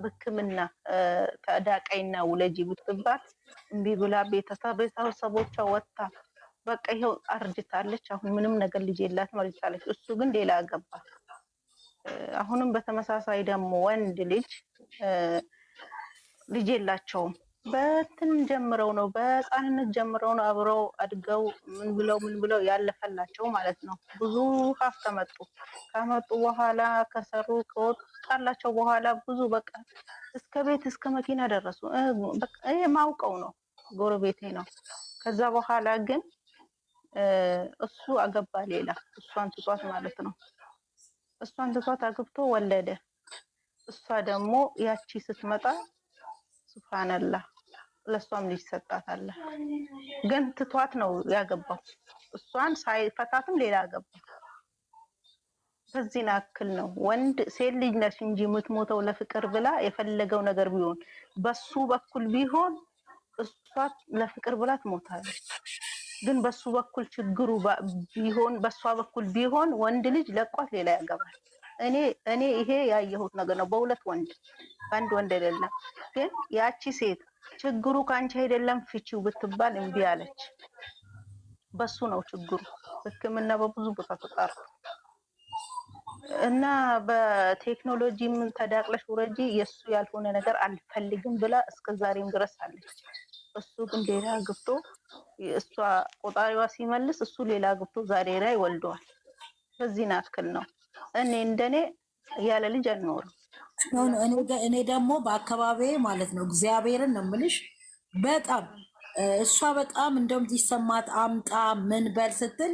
በሕክምና ተዳቀይና ውለጂ ብትባል እምቢ ብላ ቤተሰቦቿ ወጣ በቃ ይሄው አርጅታለች። አሁን ምንም ነገር ልጅ የላትም አርጅታለች። እሱ ግን ሌላ አገባ። አሁንም በተመሳሳይ ደግሞ ወንድ ልጅ የላቸውም። በትን ጀምረው ነው በህፃንነት ጀምረው ነው አብረው አድገው ምን ብለው ያለፈላቸው ማለት ነው። ብዙ ሀብት ከመጡ በኋላ ከሰሩ ከወጣላቸው በኋላ ብዙ በቃ እስከ ቤት እስከ መኪና ደረሱ። በቃ ይሄ ማውቀው ነው፣ ጎረቤቴ ነው። ከዛ በኋላ ግን እሱ አገባ ሌላ፣ እሷን ትቷት ማለት ነው። እሷን ትቷት አግብቶ ወለደ። እሷ ደግሞ ያቺ ስትመጣ ሱብሃንአላህ ለሷም ልጅ ሰጣታለ። ግን ትቷት ነው ያገባው። እሷን ሳይፈታትም ሌላ አገባ። በዚህ ናክል ነው ወንድ ሴት ልጅ ነሽ እንጂ የምትሞተው ለፍቅር ብላ የፈለገው ነገር ቢሆን በሱ በኩል ቢሆን እሷ ለፍቅር ብላ ትሞታለች። ግን በሱ በኩል ችግሩ ቢሆን በሷ በኩል ቢሆን ወንድ ልጅ ለቋት ሌላ ያገባል። እኔ ይሄ ያየሁት ነገር ነው በሁለት ወንድ በአንድ ወንድ አይደለም። ግን ያቺ ሴት ችግሩ ካንቺ አይደለም ፍቺው ብትባል እምቢ አለች። በሱ ነው ችግሩ። ሕክምና በብዙ ቦታ ተጣርቶ እና በቴክኖሎጂ ምን ተዳቅለሽ ወረጂ የሱ ያልሆነ ነገር አልፈልግም ብላ እስከዛሬም ድረስ አለች። እሱ ግን ሌላ ግብቶ እሷ ቆጣሪዋ ሲመልስ እሱ ሌላ ግብቶ ዛሬ ላይ ወልዷል። በዚህ ናክል ነው። እንደኔ ያለ ልጅ አልኖርም። እኔ ደግሞ በአካባቢ ማለት ነው እግዚአብሔርን ነው የምልሽ። በጣም እሷ በጣም እንደውም ሲሰማት አምጣ ምን በል ስትል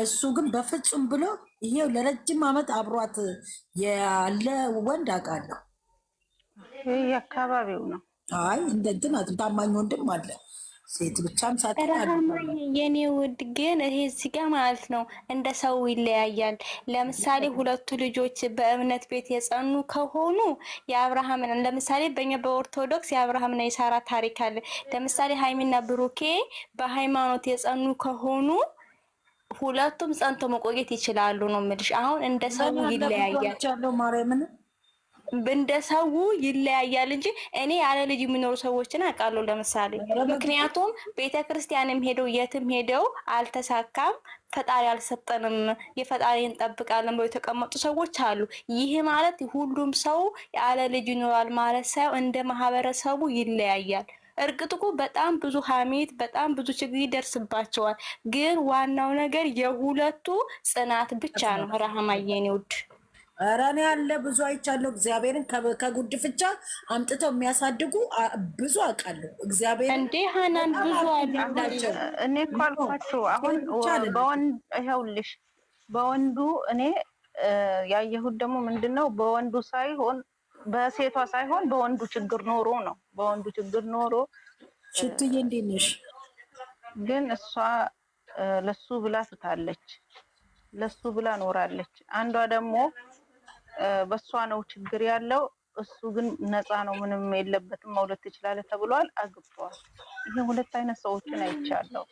እሱ ግን በፍጹም ብሎ ይሄው ለረጅም ዓመት አብሯት ያለ ወንድ አውቃለሁ። ይሄ አካባቢው ነው። አይ እንደዚህ ታማኝ ወንድም አለ። ሴት ብቻም ሳትራማኝ የኔ ውድ ግን ይሄ እዚህ ጋር ማለት ነው እንደ ሰው ይለያያል። ለምሳሌ ሁለቱ ልጆች በእምነት ቤት የጸኑ ከሆኑ የአብርሃምን ለምሳሌ በእኛ በኦርቶዶክስ የአብርሃምና የሳራ ታሪክ አለ። ለምሳሌ ሃይሚና ብሩኬ በሃይማኖት የጸኑ ከሆኑ ሁለቱም ጸንቶ መቆየት ይችላሉ ነው የምልሽ። አሁን እንደ ሰው ይለያያል። እንደ ሰው ይለያያል እንጂ እኔ ያለ ልጅ የሚኖሩ ሰዎችን አውቃለሁ። ለምሳሌ ምክንያቱም ቤተክርስቲያንም ሄደው የትም ሄደው አልተሳካም፣ ፈጣሪ አልሰጠንም፣ የፈጣሪን እንጠብቃለን ብለው የተቀመጡ ሰዎች አሉ። ይህ ማለት ሁሉም ሰው ያለ ልጅ ይኖራል ማለት ሳይሆን እንደ ማህበረሰቡ ይለያያል። እርግጥ እኮ በጣም ብዙ ሀሜት በጣም ብዙ ችግር ይደርስባቸዋል። ግን ዋናው ነገር የሁለቱ ጽናት ብቻ ነው። ረሃማየኔ ውድ ኧረ እኔ ያለ ብዙ አይቻለሁ። እግዚአብሔርን ከጉድፍቻ አምጥተው የሚያሳድጉ ብዙ አውቃለሁ። እግዚአብሔር እንዴ ሀናን ብዙ አላቸው። እኔ እኮ አልኳቸው አሁን በወንድ ይኸውልሽ፣ በወንዱ እኔ ያየሁት ደግሞ ምንድነው በወንዱ ሳይሆን በሴቷ ሳይሆን በወንዱ ችግር ኖሮ ነው። በወንዱ ችግር ኖሮ ሽትዬ እንዴት ነሽ? ግን እሷ ለሱ ብላ ትታለች፣ ለሱ ብላ ኖራለች። አንዷ ደግሞ በሷ ነው ችግር ያለው፣ እሱ ግን ነፃ ነው ምንም የለበትም መውለድ ትችላለህ ተብሏል፣ አግብቷል። ይሄ ሁለት አይነት ሰዎችን አይቻለሁ።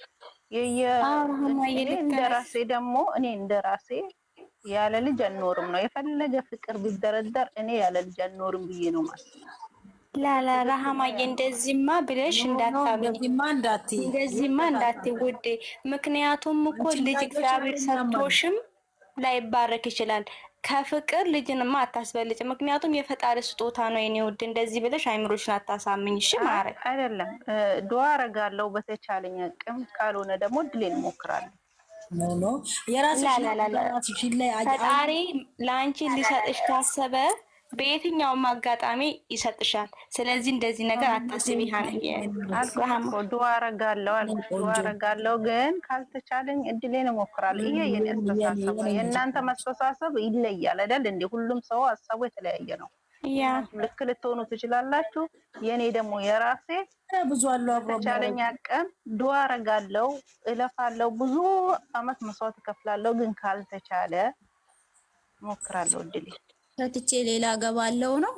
እንደራሴ ደግሞ እኔ እንደራሴ ያለ ልጅ አልኖርም ነው። የፈለገ ፍቅር ቢደረደር እኔ ያለ ልጅ አልኖርም ብዬ ነው ማለት ነው። ላላ ረሃማዬ እንደዚህማ ብለሽ እንደዚህማ እንዳትይ ውዴ። ምክንያቱም እኮ ልጅ እግዚአብሔር ሰጥቶሽም ላይባረክ ይችላል። ከፍቅር ልጅንማ አታስበልጭ። ምክንያቱም የፈጣሪ ስጦታ ነው የኔ ውድ። እንደዚህ ብለሽ አይምሮሽን አታሳምኝ። እሺ ማረግ አይደለም ዱዓ አረጋለሁ በተቻለኝ አቅም፣ ካልሆነ ደግሞ ድሌን እሞክራለሁ። ፈጣሪ ለአንቺ ሊሰጥሽ ካሰበ በየትኛውም አጋጣሚ ይሰጥሻል። ስለዚህ እንደዚህ ነገር አታስቢ። ዱዓ አረጋለሁ ግን ካልተቻለኝ እድሌን እሞክራለሁ። ይሄ የኔ አስተሳሰብ ነው። የእናንተ መስተሳሰብ ይለያል አይደል እንዴ? ሁሉም ሰው ሀሳቡ የተለያየ ነው። ልክ ልትሆኑ ትችላላችሁ። የኔ ደግሞ የራሴ ብዙ አለው። በተቻለኝ አቅም ዱዓ አረጋለሁ፣ እለፋለሁ፣ ብዙ አመት መስዋዕት እከፍላለሁ። ግን ካልተቻለ እሞክራለሁ እድሌ ፈትቼ ሌላ አገባለሁ ነው።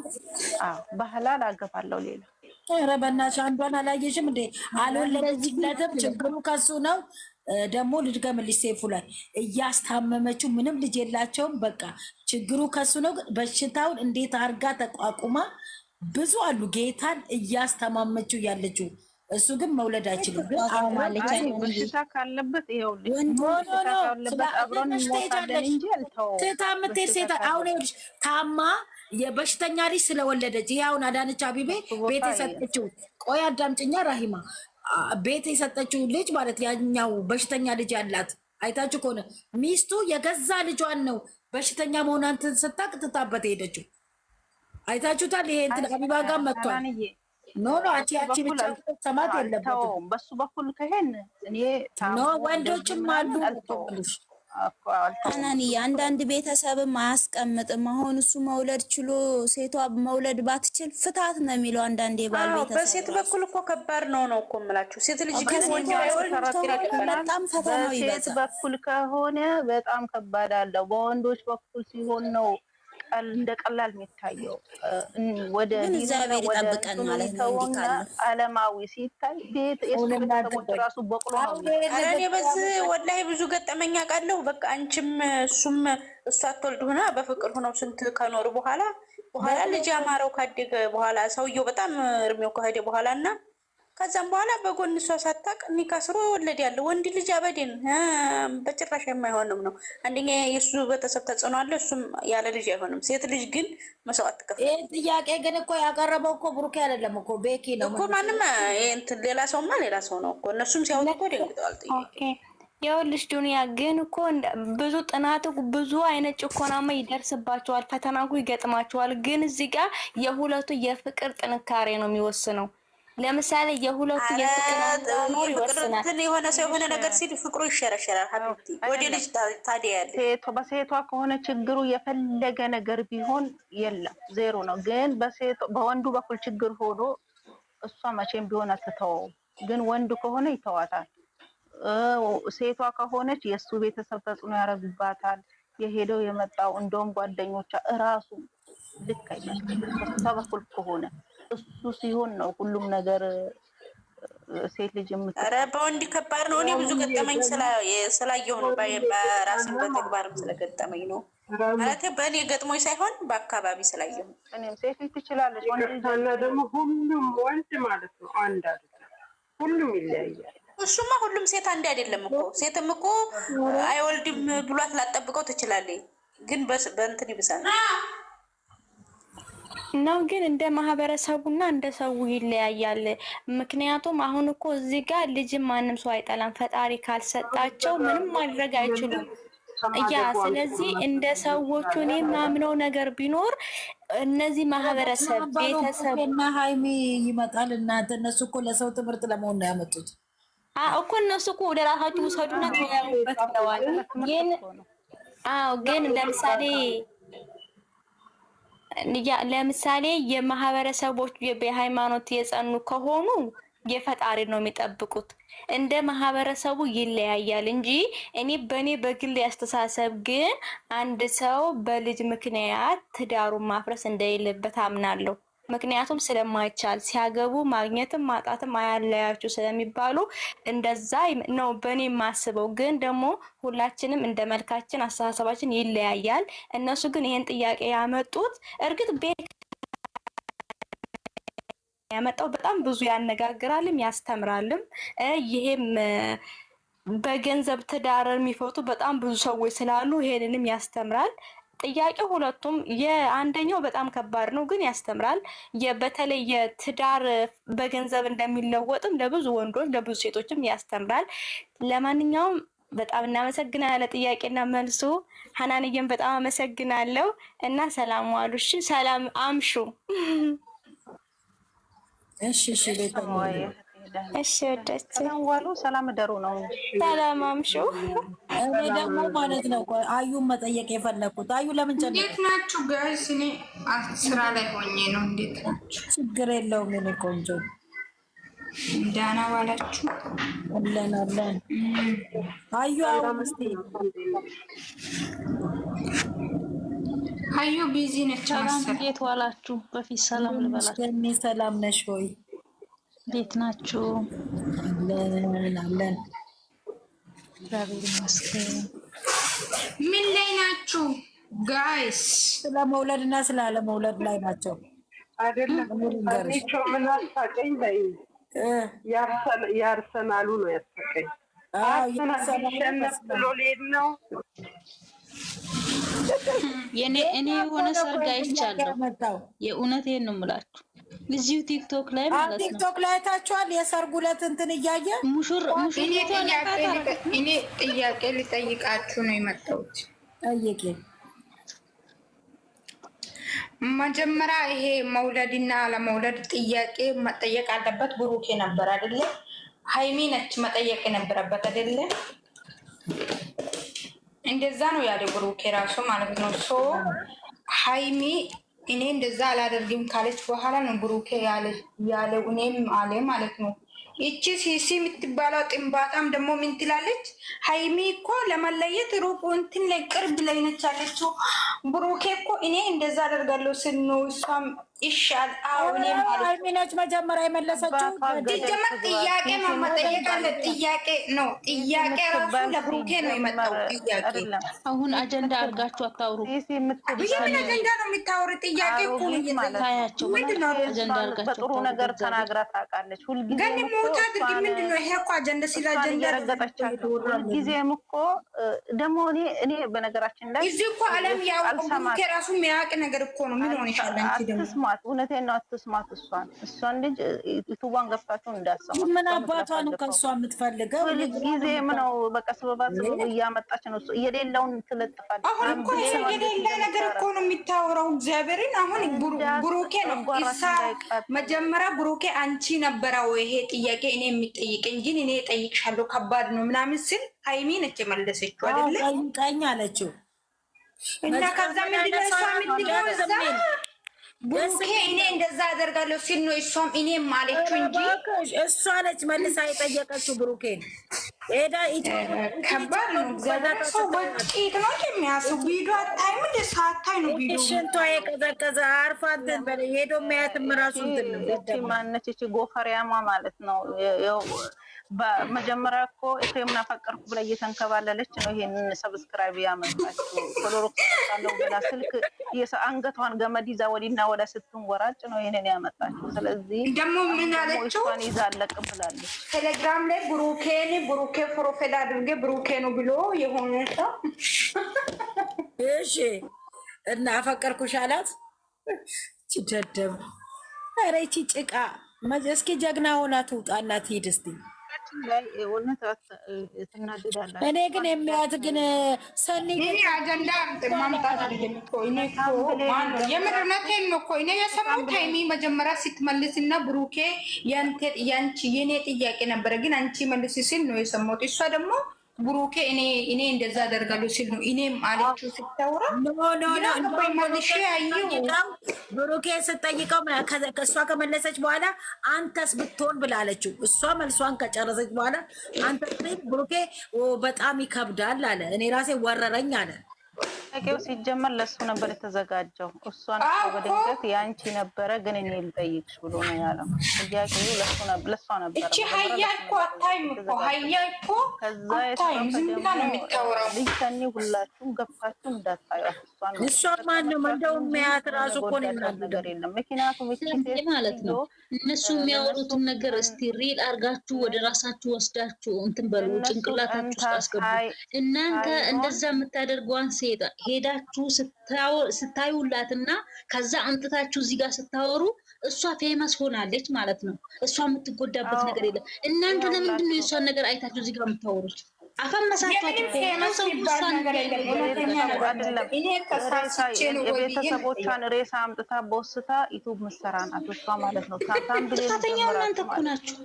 በሐላል አገባለሁ ሌላ ኧረ በእናትሽ አንዷን አላየሽም እንዴ? አልወለደችለትም። ችግሩ ከሱ ነው። ደግሞ ልድገምልሽ፣ ሴፉ ላይ እያስታመመችው ምንም ልጅ የላቸውም። በቃ ችግሩ ከሱ ነው። በሽታውን እንዴት አርጋ ተቋቁማ ብዙ አሉ ጌታን እያስተማመችው ያለችው። እሱ ግን መውለድ አይችልም። ግን በሽታ ካለበት ትታምትሄድ ሴት አሁን ይኸውልሽ ታማ የበሽተኛ ልጅ ስለወለደች ይሄ አሁን አዳነች አቤቤ ቤት የሰጠችው ቆይ አዳምጭኛ ራሂማ ቤት የሰጠችው ልጅ ማለት ያኛው በሽተኛ ልጅ ያላት አይታችሁ ከሆነ ሚስቱ የገዛ ልጇን ነው በሽተኛ መሆኗን ስታቅ ትታበት ሄደችው። አይታችሁታል። ይሄ እንትን አቢባ ጋር መጥቷል። ኖ አቺ ብቻ ሰማት የለበትም። በሱ በኩል ከሄን እኔ ኖ ወንዶችም አሉ። ሀናኒ አንዳንድ ቤተሰብም አያስቀምጥም። አሁን እሱ መውለድ ችሎ ሴቷ መውለድ ባትችል ፍታት ነው የሚለው። አንዳንዴ ባል ቤተሰብ በሴት በኩል እኮ ከባድ ነው እኮ የምላችሁ። ሴት ልጅ በጣም ፈተናው ይበዛል። በሴት በኩል ከሆነ በጣም ከባድ አለው። በወንዶች በኩል ሲሆን ነው እንደ ቀላል የሚታየው። ወደ እግዚአብሔር ይጠብቀን ማለት ነው። እንዲካለ ዓለማዊ ሲታይ ቤት የሰዎች ራሱ በቅሎ ነው። እኔ በዚህ ወላሂ ብዙ ገጠመኛ ቃለሁ። በቃ አንቺም እሱም እሷ አትወልድ ሆና በፍቅር ሆነው ስንት ከኖሩ በኋላ ልጅ ያማረው ካደገ በኋላ ሰውየው በጣም እድሜው ከሄደ በኋላ እና ከዛም በኋላ በጎን እሷ ሳታቅ ኒካስሮ ወለድ ያለ ወንድ ልጅ አበዴን በጭራሽ የማይሆንም ነው። አንደኛ የእሱ ቤተሰብ ተጽዕኖ አለ። እሱም ያለ ልጅ አይሆንም። ሴት ልጅ ግን መስዋዕት ትከፍል። ይህ ጥያቄ ግን እኮ ያቀረበው እኮ ብሩኬ አይደለም እኮ ቤኪ ነው እኮ ማንም እንትን ሌላ ሰውማ ሌላ ሰው ነው እኮ። እነሱም ሲያወጡ እኮ ደንግጠዋል። ጥያቄ ይኸውልሽ ዱንያ ግን እኮ ብዙ ጥናት ብዙ አይነት ጭቆናማ ይደርስባቸዋል፣ ፈተና እኮ ይገጥማቸዋል። ግን እዚህ ጋር የሁለቱ የፍቅር ጥንካሬ ነው የሚወስነው። ለምሳሌ የሁለቱ የፍቅር ይወስናል። የሆነ ሰው የሆነ ነገር ሲል ፍቅሩ ይሸረሸራል። ሀቢብቲ ወደ ልጅ ታዲያ ያለ በሴቷ ከሆነ ችግሩ የፈለገ ነገር ቢሆን የለም ዜሮ ነው። ግን በወንዱ በኩል ችግር ሆኖ እሷ መቼም ቢሆን አትተወው። ግን ወንዱ ከሆነ ይተዋታል። ሴቷ ከሆነች የእሱ ቤተሰብ ተጽዕኖ ያደርግባታል። የሄደው የመጣው እንደውም ጓደኞቿ እራሱ ልክ አይመስልም በሷ በኩል ከሆነ እሱ ሲሆን ነው ሁሉም ነገር ሴት ልጅ ኧረ በወንድ ከባድ ነው። እኔ ብዙ ገጠመኝ ስላየሁ ነው። በራስን በተግባርም ስለገጠመኝ ነው ማለት በእኔ ገጥሞኝ ሳይሆን በአካባቢ ስላየሁ። እኔም ሴት ልጅ ትችላለች። ወንድና ደግሞ ሁሉም ወንድ ማለት ነው አንድ አይደለም፣ ሁሉም ይለያያል። እሱማ ሁሉም ሴት አንድ አይደለም እኮ። ሴትም እኮ አይወልድም ብሏት ላጠብቀው ትችላለች። ግን በእንትን ይብሳል ነው። ግን እንደ ማህበረሰቡና እንደ ሰው ይለያያል። ምክንያቱም አሁን እኮ እዚህ ጋር ልጅ ማንም ሰው አይጠላም። ፈጣሪ ካልሰጣቸው ምንም ማድረግ አይችሉም። ስለዚህ እንደ ሰዎቹ እኔ ማምነው ነገር ቢኖር እነዚህ ማህበረሰብ ቤተሰብ እና ሀይሚ ይመጣል። እናንተ እነሱ እኮ ለሰው ትምህርት ለመሆን ነው ያመጡት እኮ። እነሱ እኮ ወደ ራሳችሁ ውሰዱና ተያዩበት ብለዋል። ግን ለምሳሌ የማህበረሰቦች በሃይማኖት የጸኑ ከሆኑ የፈጣሪ ነው የሚጠብቁት። እንደ ማህበረሰቡ ይለያያል እንጂ በእኔ በግል አስተሳሰብ ግን አንድ ሰው በልጅ ምክንያት ትዳሩን ማፍረስ እንደሌለበት አምናለሁ። ምክንያቱም ስለማይቻል ሲያገቡ ማግኘትም ማጣትም አያለያችሁ ስለሚባሉ እንደዛ ነው በእኔ የማስበው። ግን ደግሞ ሁላችንም እንደ መልካችን አስተሳሰባችን ይለያያል። እነሱ ግን ይሄን ጥያቄ ያመጡት እርግጥ ቤት ያመጣው በጣም ብዙ ያነጋግራልም ያስተምራልም። ይሄም በገንዘብ ትዳር የሚፈቱ በጣም ብዙ ሰዎች ስላሉ ይሄንንም ያስተምራል። ጥያቄው ሁለቱም የአንደኛው በጣም ከባድ ነው፣ ግን ያስተምራል። በተለይ የትዳር በገንዘብ እንደሚለወጥም ለብዙ ወንዶች ለብዙ ሴቶችም ያስተምራል። ለማንኛውም በጣም እናመሰግናለን ለጥያቄና መልሱ። ሀናንዬም በጣም አመሰግናለሁ እና ሰላም ዋሉ። እሺ፣ ሰላም አምሹ። እሺ፣ እሺ ወደች ሰላም ዋሉ፣ ሰላም ደሩ ነው። ሰላም አምሹ። እኔ ደግሞ ማለት ነው አዩን መጠየቅ የፈለኩት አዩ ለምን እንዴት ናችሁ ጋይስ? እኔ ስራ ላይ ሆኜ ነው። እንዴት ናችሁ? ችግር የለውም። እኔ ቆንጆ ደህና ዋላችሁ? አለን። አዩ አዩ ቢዚ ነች መሰለኝ። እንዴት ዋላችሁ? በፊት ሰላም ልበላችሁ። ሰላም ነሽ ወይ? እንዴት ናችሁ? አለን እግዚአብሔር ይመስገን። ምን ላይ ናችሁ ጋይስ? ስለ መውለድ እና ስለ አለመውለድ ላይ ናቸው አይደለም። እኔቸው ምን አሳቀኝ ላይ የአርሰናሉ ነው ያሳቀኝ። አርሰናል ሲሸነፍ ብሎ ሊሄድ ነው። እኔ የሆነ ሰርግ አይቻለሁ። የእውነቴን ነው የምላችሁ እዚሁ ቲክቶክ ላይ ማለት ነው። ቲክቶክ ላይ ታችኋል። የሰርጉ ዕለት እንትን እያየ እኔ ጥያቄ ልጠይቃችሁ ነው የመጣሁት። ጠይቄ መጀመሪያ ይሄ መውለድና አለመውለድ ጥያቄ መጠየቅ አለበት ብሩኬ ነበር አይደለ? ሃይሚ ነች መጠየቅ የነበረበት አይደለ? እንደዛ ነው ያለ ብሩኬ ራሱ ማለት ነው። ሶ ሃይሚ እኔ እንደዛ አላደርግም ካለች በኋላ ነው ብሩኬ ያለው እኔም አለ ማለት ነው። ይቺ ሲሲ የምትባለው ጥንባጣም ደግሞ ምን ትላለች? ሃይሚ እኮ ለመለየት ሩቅ እንትን ላይ ቅርብ ላይ ነች አለችው። ብሩኬ እኮ እኔ እንደዛ አደርጋለሁ ስኑ እሷም ይሻል አሁን ሃይሚ ነች መጀመሪያ የመለሰችው። ሲጀመር ጥያቄ መጠየቅ አለ። ጥያቄ ነው ጥያቄ ራሱ ለብሩኬ ነው የመጣው ጥያቄ። አሁን አጀንዳ አድርጋችሁ አታውሩ። ምን አጀንዳ ነው የምታወሩ? ጥያቄ እኮ ነው እየታያቸው አጀንዳ አድርጋችሁ በጥሩ ነገር ተናግራ ታውቃለች። ሁልጊዜ ግን ሞታ አድርጊ ምንድን ነው ይሄ? እኮ አጀንዳ ሲል አጀንዳ ረገጠቻቸው። ሁልጊዜም እኮ ደግሞ እኔ በነገራችን ላይ እዚህ እኮ ዓለም ያው ብሩኬ ራሱ የሚያውቅ ነገር እኮ ነው። ምን ሆነ ይሻላል እንጂ ደግሞ እውነቴን ነው። አትስማት። እሷን ልጅ ዩቱቧን ገብታችሁ እንዳሰማት። ምን አባቷ ነው ከእሷ የምትፈልገው? ጊዜም ነው በቃ ስበባት እያመጣች ነው የሌለውን ትለጥፋለች። አሁን እኮ የሌለ ነገር እኮ ነው የሚታወራው። እግዚአብሔርን አሁን ብሩኬ ነው መጀመሪያ ብሩኬ አንቺ ነበረው ይሄ ጥያቄ እኔ የሚጠይቅ እንጂ እኔ እጠይቅሻለሁ ከባድ ነው ምናምን ስል ሃይሚ ነች የመለሰችው አይደለ? ቀኝ አለችው እና ከዛ ምንድነው እሷ የምትለው እዛ ብሩኬ እኔ እንደዛ አደርጋለሁ ሲል ነው እሷም እኔም አለችው እንጂ እሷ ነች መልሳ የጠየቀችው ብሩኬን። ከባድ ነው። እግዚአብሔር ሰው ወጪት ነው የሚያስቡ ቪዲዮ አታይም እንደ ሳታይ ነው ቪዲዮ ሽንቷ የቀዘቀዘ አርፋ እንትን በለ ሄዶ የሚያትም ራሱ እንትን ነው። ማነች እቺ ጎፈሪያማ ማለት ነው። በመጀመሪያ እኮ ኤፍሬምን አፈቀርኩ ብላ እየተንከባለለች ነው ይሄንን ሰብስክራይብ ያመጣችው። ኮሎሮክስ አለው ብላ ስልክ አንገቷን ገመድ ይዛ ወዲና ወደ ስትንወራጭ ነው ይሄንን ያመጣችው። ስለዚህ ደግሞ ምን አለችው? እሷን ይዛ አለቅ ብላለች። ቴሌግራም ላይ ብሩኬ ፕሮፋይል አድርጌ ብሩኬ ነው ብሎ የሆነ ሰው እሺ እና አፈቀርኩሽ አላት። እቺ ደደብ ኧረ ይቺ ጭቃ እስኪ ጀግና ሆና ትውጣና ትሂድ እስቲ። እኔ ግን የሚያት ግን ሰኒ እኔ አጀንዳ ማምጣት አይደለም እኮ እኔ እኮ ማነው የምርነቴን ነው እኮ እኔ የሰማሁት ሃይሚ መጀመሪያ ስትመልስ እና ብሩኬ ያንቺ የኔ ጥያቄ ነበረ ግን አንቺ መልስ ሲል ነው የሰማሁት። እሷ ደግሞ ብሩኬ እኔ እንደዛ አደርጋለሁ ሲል ነው እኔም አለችው ስታወራ ብሩኬ ስጠይቀው ከእሷ ከመለሰች በኋላ አንተስ ብትሆን ብላለችው። እሷ መልሷን ከጨረሰች በኋላ አንተስ ብሩኬ በጣም ይከብዳል አለ። እኔ ራሴ ወረረኝ አለ። ጥያቄው ሲጀመር ለሱ ነበር የተዘጋጀው። እሷን ወደንገት ያንቺ ነበረ ግን እኔ ልጠይቅሽ ብሎ ነው ያለው። ጥያቄው ለሷ ነበር። እቺ ሀያ እኮ አታይም እኮ ሀያ እኮ ከዛ የተፈቀደ ነው የሚታወራው። ልጅተኒ ሁላችሁም ገብታችሁ እንዳታዩት። እሷን ማንም እንደው የሚያት ራሱ እኮ ነው ነገር የለም። ምክንያቱም እቺ ማለት ነው እነሱ የሚያወሩትን ነገር እስቲ ሪል አርጋችሁ ወደ ራሳችሁ ወስዳችሁ እንትን በሉ፣ ጭንቅላታችሁ ውስጥ አስገቡ። እናንተ እንደዛ የምታደርገዋን ሄዳችሁ ስታዩላትና ከዛ አምጥታችሁ እዚህ ጋር ስታወሩ እሷ ፌመስ ሆናለች ማለት ነው። እሷ የምትጎዳበት ነገር የለም። እናንተ ለምንድን ነው የእሷን ነገር አይታችሁ እዚህ ጋር የምታወሩት? የቤተሰቦቿን ሬሳ አምጥታ በወስታ ዩቱብ ምሰራ ናት እሷ ማለት ነው። ጥፋተኛው እናንተ እኮ ናችሁ።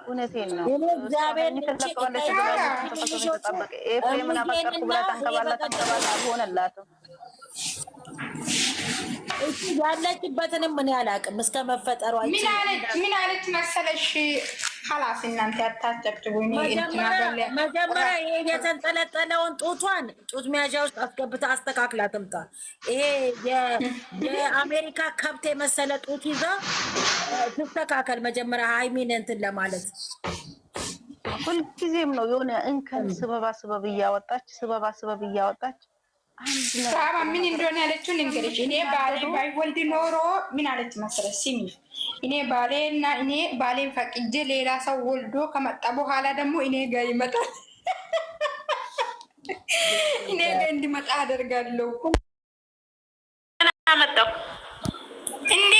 እውነቴን ነው። እግዚአብሔር ኤፍሬምን አፈቀርኩ ብላ ተንከባላ አልሆነላትም። ያለችበትንም ምን ያላቅም እስከ መፈጠሯ ምን አለች መሰለሽ? خلاص እናንተ አታጨቅጭቡኝ። መጀመሪያ ይሄ የተንጠለጠለውን ጡት መያዣ ውስጥ አስገብታ አስተካክላ ትምጣ። ይሄ የአሜሪካ ከብት የመሰለ ጡት ይዛ ትስተካከል። መጀመሪያ ሃይሚን እንትን ለማለት ሁልጊዜም ነው የሆነ እንከን ስበብ እያወጣች ሳባ ምን እንደሆነ ያለችውን እንግዲህ እኔ ባሌ ባይወልድ ኖሮ ምን አለች መሰለሽ? ሲሚ እኔ ባሌን ፈቅጄ ሌላ ሰው ወልዶ ከመጣ በኋላ ደግሞ እኔ ጋር ይመጣል፣ እኔ ጋር እንዲመጣ አደርጋለሁ። መጣው እንዴ